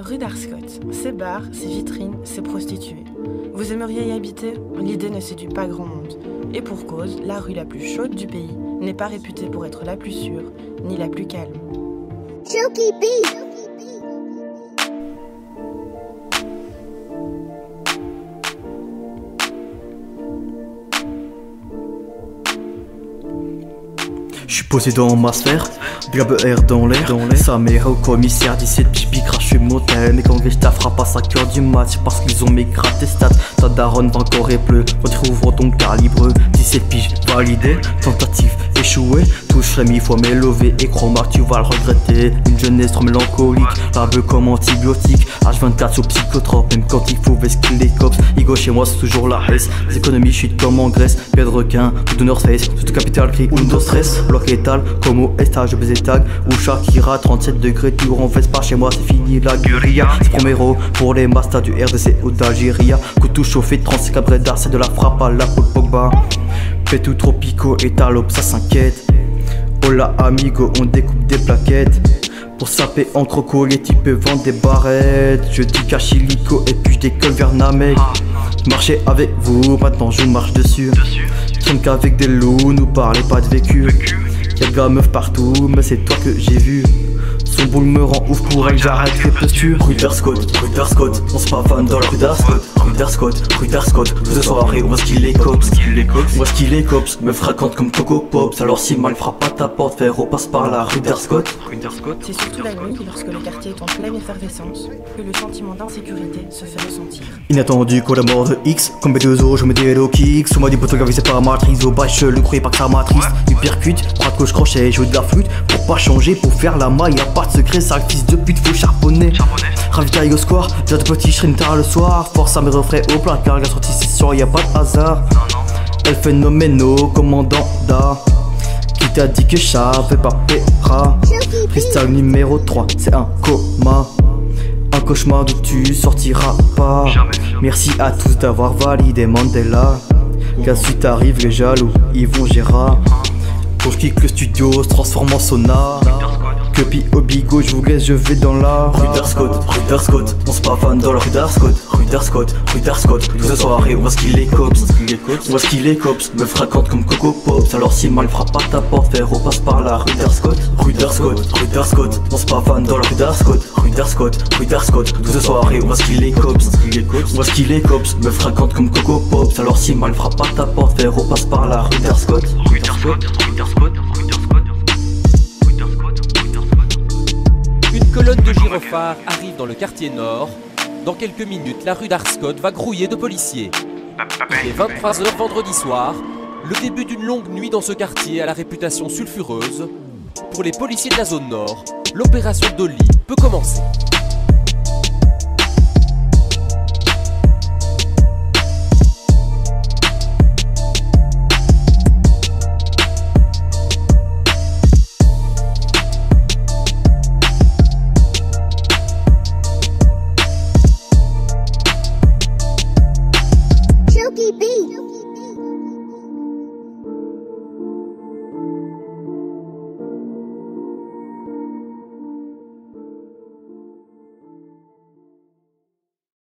Rue d'Arscott, ses bars, ses vitrines, ses prostituées. Vous aimeriez y habiter? L'idée ne séduit pas grand monde. Et pour cause, la rue la plus chaude du pays n'est pas réputée pour être la plus sûre, ni la plus calme. Chunky B. J'suis posé dans ma sphère, grave air dans l'air, sa mère au commissaire, 17 pipi crache mon thème. Et quand je ta frappe à 5h du match parce qu'ils ont maigrat tes stats. Ta daronne va encore et pleu, retrouve ton calibre. 17 piges validé, tentative échouée. Touche la mi-fois mais levé et crois-moi que tu vas le regretter. Une jeunesse trop mélancolique, la beuh comme antibiotique. H24 sur psychotrope, même quand il faut vesquer les cops. Igo chez moi c'est toujours la haisse, les économies chute comme en Grèce. Pied de requin, tout de North Face, surtout capital cri Undo stress. Bloc étal, comme au Esta, je baisais tag. Ou Shakira, 37 degrés, tu renfesses pas chez moi, c'est fini la guérilla. C'est Promero pour les mastas du RDC ou d'Algérie. Couteau chauffé, 35 cabrets d'art, c'est de la frappe à la Paul Pogba. Pétou tropico et talope, ça s'inquiète. Hola amigo, on découpe des plaquettes. Pour saper en croco, les types vendent des barrettes. Je dis cachilico et puis je décolle vers Namek. Marchez avec vous, maintenant je marche dessus. Traîne qu'avec des loups, nous parlez pas de vécu. Y'a de la meuf partout, mais c'est toi que j'ai vu. Son boule me rend ouf pour elle, j'arrête les postures. Rue d'Arscott, on se pavane dans la rue d'Arscott. Rue d'Arscott, ce soirée, où est-ce qu'il les cops? Où est-ce qu'il les cops? Me fréquente comme Coco Pops. Alors si mal frappe à ta porte, frérot, passe par la rue d'Arscott. C'est surtout la nuit, lorsque le quartier est en pleine effervescence, que le sentiment d'insécurité se fait ressentir. Inattendu qu'au la mort de X, comme B2O, je me dis hello kicks. Sous moi du poteau gavé, c'est pas matrice. Au bail, je le croyais pas que ça m'attriste. Du percute, bras de gauche crochet, joue de la flûte. Pour pas changer, pour faire la maille, y'a pas de secret, sale fils de pute, faut charbonner. Ravitaille au square, déjà de petit shrine tard le soir. Force à mes refrains au placard, la sortie c'est sûr, y'a pas de hasard. El phénoméno, commandant Da. Qui t'a dit que j'avais pas péra? Freestyle numéro 3, c'est un coma. Un cauchemar d'où tu sortiras pas. Merci à tous d'avoir validé Mandela. Car si t'arrives les jaloux, ils vont gérer. Quand je quitte le studio, se transforme en sauna. Que pi au bigot, je vous laisse, je vais dans la rue d'Arscott, on se pavane dans la rue d'Arscott. Rue d'Arscott, toute cette soirée, où est-ce qu'il les cops? Où est-ce qu'il les cops? Me fréquente comme Coco Pops. Alors si mal frappe à ta porte, frérot, passe par la rue d'Arscott. Rue d'Arscott, on se pavane dans la rue d'Arscott. Rue d'Arscott, toute cette soirée, où est-ce qu'il les cops? Où est-ce qu'il les cops? Me fréquente comme Coco Pops. Alors si mal frappe à ta porte, frérot, passe par la rue d'Arscott. Une colonne de gyrophares arrive dans le quartier nord. Dans quelques minutes, la rue d'Arscott va grouiller de policiers. Il est 23h vendredi soir, le début d'une longue nuit dans ce quartier à la réputation sulfureuse. Pour les policiers de la zone nord, l'opération Dolly peut commencer.